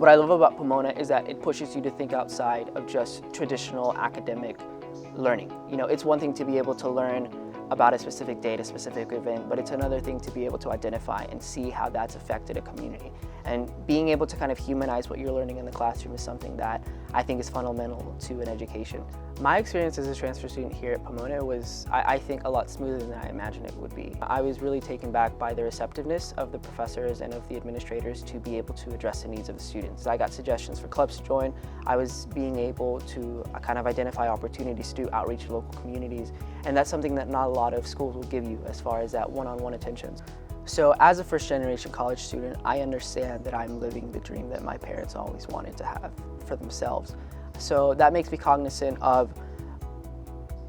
What I love about Pomona is that it pushes you to think outside of just traditional academic learning. You know, it's one thing to be able to learn about a specific date, a specific event, but it's another thing to be able to identify and see how that's affected a community. And being able to kind of humanize what you're learning in the classroom is something that I think is fundamental to an education. My experience as a transfer student here at Pomona was, I think, a lot smoother than I imagined it would be. I was really taken back by the receptiveness of the professors and of the administrators to be able to address the needs of the students. I got suggestions for clubs to join. I was being able to kind of identify opportunities to do outreach to local communities, and that's something that not a lot of schools will give you as far as that one-on-one attention. So as a first-generation college student, I understand that I'm living the dream that my parents always wanted to have for themselves. So that makes me cognizant of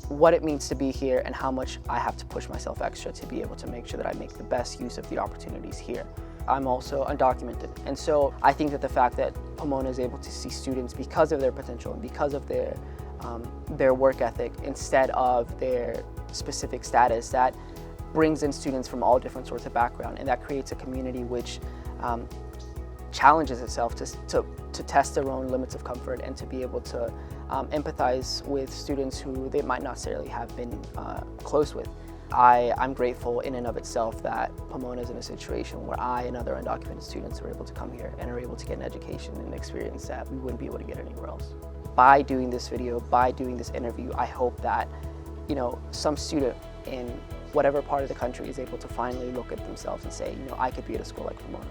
what it means to be here and how much I have to push myself extra to be able to make sure that I make the best use of the opportunities here. I'm also undocumented, and so I think that the fact that Pomona is able to see students because of their potential and because of their work ethic instead of their specific status, that brings in students from all different sorts of background, and that creates a community which challenges itself to test their own limits of comfort and to be able to empathize with students who they might not necessarily have been close with. I'm grateful in and of itself that Pomona is in a situation where I and other undocumented students are able to come here and are able to get an education and an experience that we wouldn't be able to get anywhere else. By doing this video, by doing this interview, I hope that, you know, some student in whatever part of the country is able to finally look at themselves and say, you know, I could be at a school like Pomona.